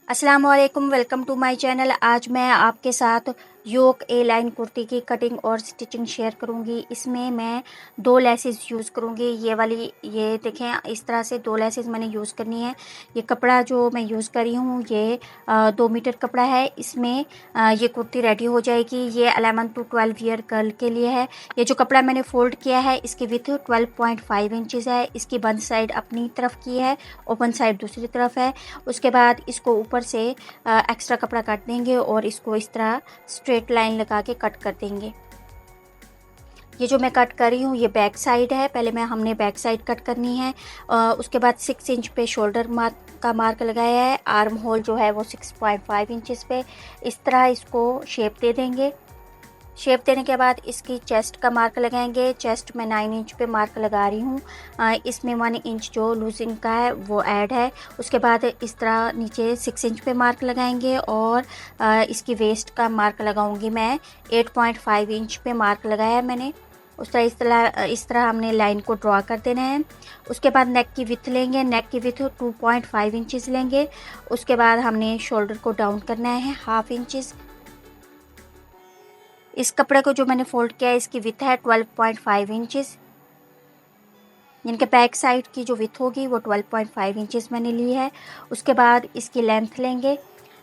अस्सलाम वालेकुम, welcome to my channel. आज मैं आपके साथ योक ए लाइन कुर्ती की कटिंग और स्टिचिंग शेयर करूंगी। इसमें मैं दो लेसेस यूज़ करूंगी। ये वाली, ये देखें, इस तरह से दो लेसेस मैंने यूज़ करनी है। ये कपड़ा जो मैं यूज़ कर रही हूँ ये 2 मीटर कपड़ा है। इसमें ये कुर्ती रेडी हो जाएगी। ये 11 to 12 ईयर गर्ल के लिए है। ये जो कपड़ा मैंने फ़ोल्ड किया है इसकी विथ 12.5 इंचज़ है। इसकी बंद साइड अपनी तरफ की है, ओपन साइड दूसरी तरफ है। उसके बाद इसको ऊपर से एक्स्ट्रा कपड़ा काट देंगे और इसको इस तरह स्ट्रेट लाइन लगा के कट कर देंगे। ये जो मैं कट कर रही हूँ ये बैक साइड है। पहले हमने बैक साइड कट करनी है। उसके बाद 6 इंच पे शोल्डर मार्क लगाया है। आर्म होल जो है वो 6.5 इंचज़ पे। इस तरह इसको शेप दे देंगे। शेप देने के बाद इसकी चेस्ट का मार्क लगाएंगे। चेस्ट में 9 इंच पे मार्क लगा रही हूँ। इसमें 1 इंच जो लूजिंग का है वो ऐड है। उसके बाद इस तरह नीचे 6 इंच पे मार्क लगाएंगे और इसकी वेस्ट का मार्क लगाऊंगी मैं। 8.5 इंच पे मार्क लगाया है मैंने। इस तरह हमने लाइन को ड्रॉ कर देना है। उसके बाद नेक की विथ लेंगे। नेक की विथ 2.5 इंचज़ लेंगे। उसके बाद हमने शोल्डर को डाउन करना है 1/2 इंचज़। इस कपड़े को जो मैंने फोल्ड किया है इसकी विथ है 12.5 इंचज़। जिनके बैक साइड की जो विथ होगी वो 12.5 इंचज़ मैंने ली है। उसके बाद इसकी लेंथ लेंगे।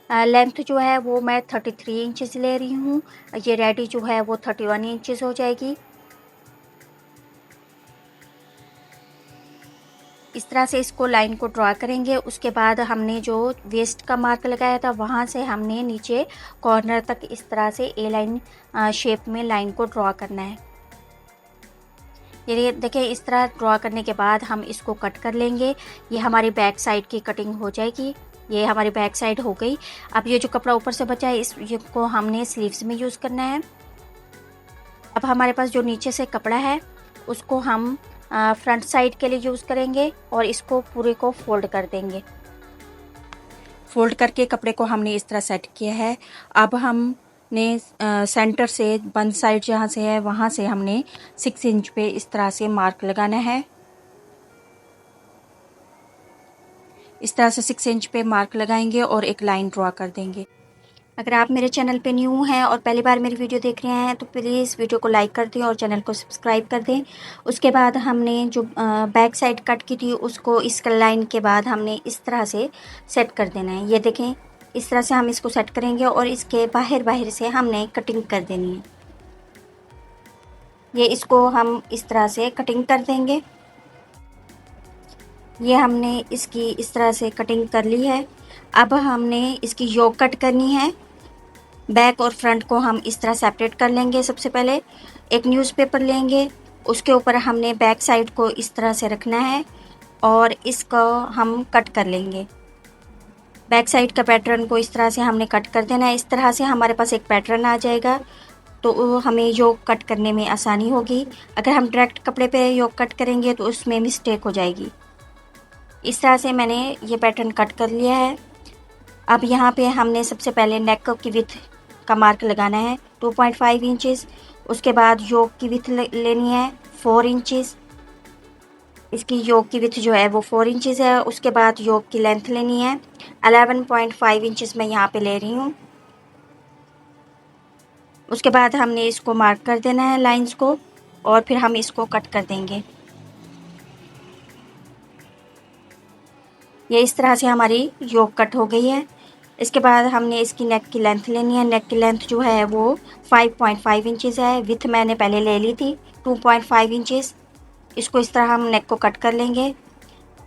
लेंथ जो है वो मैं 33 इंचज़ ले रही हूँ। ये रेडी जो है वो 31 इंचज़ हो जाएगी। इस तरह से इसको लाइन को ड्रॉ करेंगे। उसके बाद हमने जो वेस्ट का मार्क लगाया था वहाँ से हमने नीचे कॉर्नर तक इस तरह से ए लाइन शेप में लाइन को ड्रॉ करना है। ये देखिए, इस तरह ड्रॉ करने के बाद हम इसको कट कर लेंगे। ये हमारी बैक साइड की कटिंग हो जाएगी। ये हमारी बैक साइड हो गई। अब ये जो कपड़ा ऊपर से बचा है इसको हमने स्लीव्स में यूज़ करना है। अब हमारे पास जो नीचे से कपड़ा है उसको हम फ्रंट साइड के लिए यूज़ करेंगे और इसको पूरे को फोल्ड कर देंगे। फोल्ड करके कपड़े को हमने इस तरह सेट किया है। अब हमने सेंटर से बंद साइड जहाँ से है वहाँ से हमने 6 इंच पे इस तरह से मार्क लगाना है। इस तरह से 6 इंच पे मार्क लगाएंगे और एक लाइन ड्रॉ कर देंगे। अगर आप मेरे चैनल पे न्यू हैं और पहली बार मेरी वीडियो देख रहे हैं तो प्लीज़ वीडियो को लाइक कर दें और चैनल को सब्सक्राइब कर दें। उसके बाद हमने जो बैक साइड कट की थी उसको इस लाइन के बाद हमने इस तरह से सेट कर देना है। ये देखें, इस तरह से हम इसको सेट करेंगे और इसके बाहर से हमने कटिंग कर देनी है। ये इसको हम इस तरह से कटिंग कर देंगे। ये हमने इसकी इस तरह से कटिंग कर ली है। अब हमने इसकी योक कट करनी है। बैक और फ्रंट को हम इस तरह सेपरेट कर लेंगे। सबसे पहले एक न्यूज़पेपर लेंगे, उसके ऊपर हमने बैक साइड को इस तरह से रखना है और इसको हम कट कर लेंगे। बैक साइड का पैटर्न को इस तरह से हमने कट कर देना है। इस तरह से हमारे पास एक पैटर्न आ जाएगा तो हमें योक कट करने में आसानी होगी। अगर हम डायरेक्ट कपड़े पे योक कट करेंगे तो उसमें मिस्टेक हो जाएगी। इस तरह से मैंने ये पैटर्न कट कर लिया है। अब यहाँ पे हमने सबसे पहले नेक की विथ का मार्क लगाना है 2.5 इंचज़। उसके बाद योक की विथ लेनी है 4 इंचज़। इसकी योक की विथ जो है वो 4 इंचज़ है। उसके बाद योक की लेंथ लेनी है 11.5 इंचज़ मैं यहाँ पे ले रही हूँ। उसके बाद हमने इसको मार्क कर देना है लाइंस को और फिर हम इसको कट कर देंगे। ये इस तरह से हमारी योक कट हो गई है। इसके बाद हमने इसकी नेक की लेंथ लेनी है। नेक की लेंथ जो है वो 5.5 इंचज़ है। विथ मैंने पहले ले ली थी 2.5 इंचज़। इसको इस तरह हम नेक को कट कर लेंगे।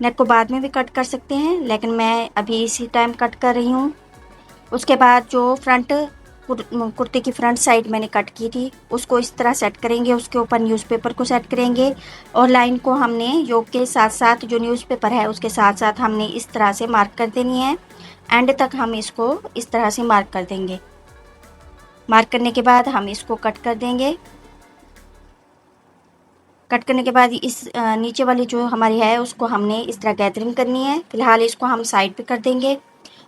नेक को बाद में भी कट कर सकते हैं लेकिन मैं अभी इसी टाइम कट कर रही हूँ। उसके बाद जो फ्रंट कुर्ती की फ्रंट साइड मैंने कट की थी उसको इस तरह सेट करेंगे। उसके ऊपर न्यूज़पेपर को सेट करेंगे और लाइन को हमने योक के साथ साथ जो न्यूज़पेपर है उसके साथ साथ हमने इस तरह से मार्क कर देनी है। एंड तक हम इसको इस तरह से मार्क कर देंगे। मार्क करने के बाद हम इसको कट कर देंगे। कट करने के बाद इस नीचे वाली जो हमारी है उसको हमने इस तरह गैदरिंग करनी है। फिलहाल इसको हम साइड पे कर देंगे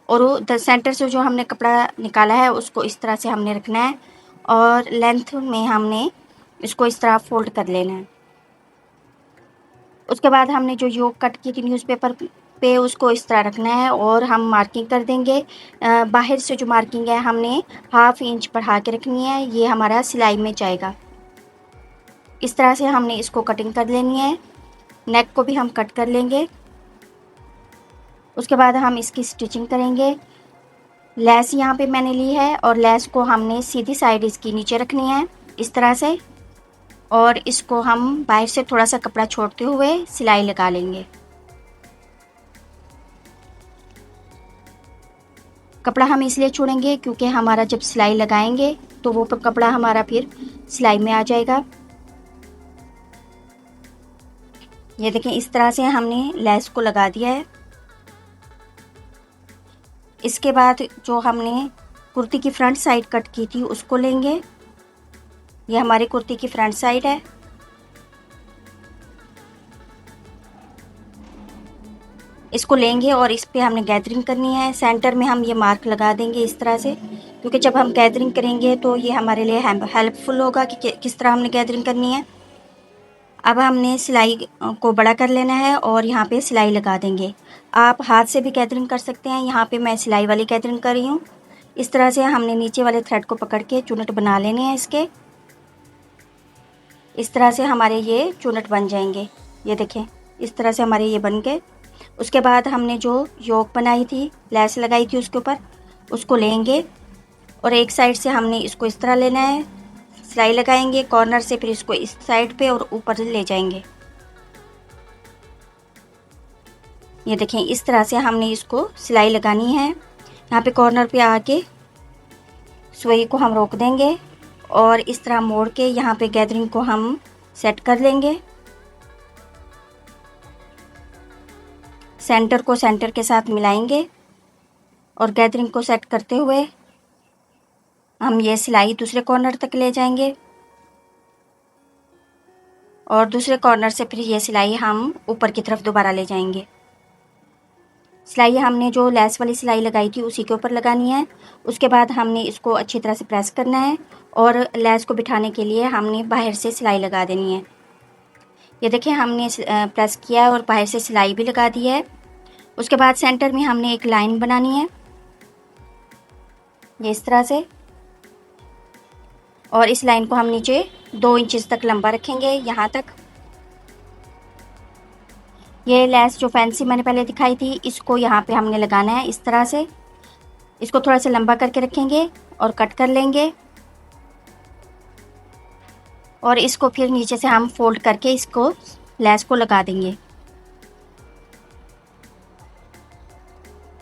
और सेंटर से जो हमने कपड़ा निकाला है उसको इस तरह से हमने रखना है और लेंथ में हमने इसको इस तरह फोल्ड कर लेना है। उसके बाद हमने जो योक कट की थी न्यूज़पेपर पे उसको इस तरह रखना है और हम मार्किंग कर देंगे। बाहर से जो मार्किंग है हमने 1/2 इंच बढ़ा के रखनी है, ये हमारा सिलाई में जाएगा। इस तरह से हमने इसको कटिंग कर लेनी है। नेक को भी हम कट कर लेंगे। उसके बाद हम इसकी स्टिचिंग करेंगे। लेस यहाँ पे मैंने ली है और लेस को हमने सीधी साइड इसकी नीचे रखनी है इस तरह से, और इसको हम बाहर से थोड़ा सा कपड़ा छोड़ते हुए सिलाई लगा लेंगे। कपड़ा हम इसलिए छोड़ेंगे क्योंकि हमारा जब सिलाई लगाएंगे तो वो कपड़ा हमारा फिर सिलाई में आ जाएगा। ये देखें, इस तरह से हमने लेस को लगा दिया है। इसके बाद जो हमने कुर्ती की फ्रंट साइड कट की थी उसको लेंगे। ये हमारी कुर्ती की फ्रंट साइड है। इसको लेंगे और इस पे हमने गैदरिंग करनी है। सेंटर में हम ये मार्क लगा देंगे इस तरह से, क्योंकि जब हम गैदरिंग करेंगे तो ये हमारे लिए हेल्पफुल होगा कि किस तरह हमने गैदरिंग करनी है। अब हमने सिलाई को बड़ा कर लेना है और यहाँ पे सिलाई लगा देंगे। आप हाथ से भी गैदरिंग कर सकते हैं। यहाँ पे मैं सिलाई वाली गैदरिंग कर रही हूँ। इस तरह से हमने नीचे वाले थ्रेड को पकड़ के चुनट बना लेने हैं इसके। इस तरह से हमारे ये चुनट बन जाएंगे। ये देखें, इस तरह से हमारे ये बन गए। उसके बाद हमने जो योक बनाई थी, लेस लगाई थी उसके ऊपर, उसको लेंगे और एक साइड से हमने इसको इस तरह लेना है, सिलाई लगाएंगे कॉर्नर से, फिर इसको इस साइड पे और ऊपर ले जाएंगे। ये देखें, इस तरह से हमने इसको सिलाई लगानी है। यहाँ पे कॉर्नर पे आके सुई को हम रोक देंगे और इस तरह मोड़ के यहाँ पे गैदरिंग को हम सेट कर लेंगे। सेंटर को सेंटर के साथ मिलाएंगे और गैदरिंग को सेट करते हुए हम ये सिलाई दूसरे कॉर्नर तक ले जाएंगे और दूसरे कॉर्नर से फिर ये सिलाई हम ऊपर की तरफ दोबारा ले जाएंगे। सिलाई हमने जो लेस वाली सिलाई लगाई थी उसी के ऊपर लगानी है। उसके बाद हमने इसको अच्छी तरह से प्रेस करना है और लेस को बिठाने के लिए हमने बाहर से सिलाई लगा देनी है। ये देखिए, हमने प्रेस किया है और बाहर से सिलाई भी लगा दी है। उसके बाद सेंटर में हमने एक लाइन बनानी है, ये इस तरह से, और इस लाइन को हम नीचे 2 इंच तक लंबा रखेंगे यहाँ तक। ये लेस जो फैंसी मैंने पहले दिखाई थी, इसको यहाँ पे हमने लगाना है इस तरह से। इसको थोड़ा सा लंबा करके रखेंगे और कट कर लेंगे और इसको फिर नीचे से हम फोल्ड करके इसको लेस को लगा देंगे।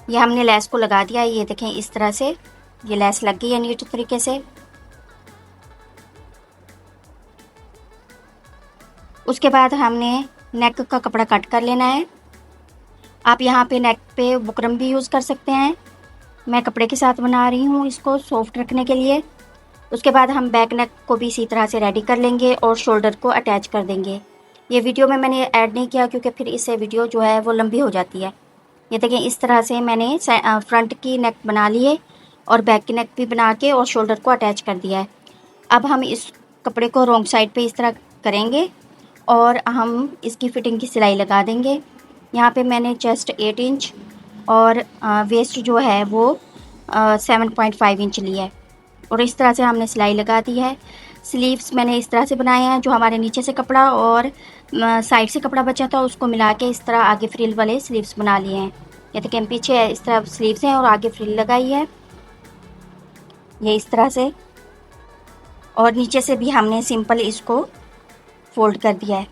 ये हमने लेस को लगा दिया। ये देखें, इस तरह से ये लेस लग गई है नीट तरीके से। उसके बाद हमने नेक का कपड़ा कट कर लेना है। आप यहाँ पे नेक पे बुकरम भी यूज़ कर सकते हैं। मैं कपड़े के साथ बना रही हूँ इसको सॉफ्ट रखने के लिए। उसके बाद हम बैक नेक को भी इसी तरह से रेडी कर लेंगे और शोल्डर को अटैच कर देंगे। ये वीडियो में मैंने ऐड नहीं किया क्योंकि फिर इससे वीडियो जो है वो लंबी हो जाती है। ये देखिए, इस तरह से मैंने फ्रंट की नेक बना ली है और बैक की नेक भी बना के और शोल्डर को अटैच कर दिया है। अब हम इस कपड़े को रॉन्ग साइड पे इस तरह करेंगे और हम इसकी फिटिंग की सिलाई लगा देंगे। यहाँ पे मैंने चेस्ट 8 इंच और वेस्ट जो है वो 7.5 इंच लिया है और इस तरह से हमने सिलाई लगा दी है। स्लीव्स मैंने इस तरह से बनाए हैं, जो हमारे नीचे से कपड़ा और साइड से कपड़ा बचा था उसको मिला के इस तरह आगे फ्रिल वाले स्लीव्स बना लिए हैं। ये देखिए, पीछे इस तरह स्लीव्स हैं और आगे फ्रिल लगाई है, ये इस तरह से, और नीचे से भी हमने सिंपल इसको फोल्ड कर दिया है।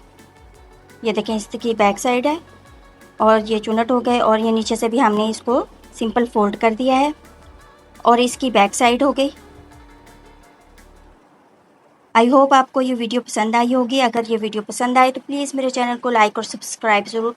ये देखें, इसकी बैक साइड है और ये चुनट हो गए और ये नीचे से भी हमने इसको सिंपल फोल्ड कर दिया है और इसकी बैक साइड हो गई। आई होप आपको ये वीडियो पसंद आई होगी। अगर ये वीडियो पसंद आए तो प्लीज़ मेरे चैनल को लाइक और सब्सक्राइब ज़रूर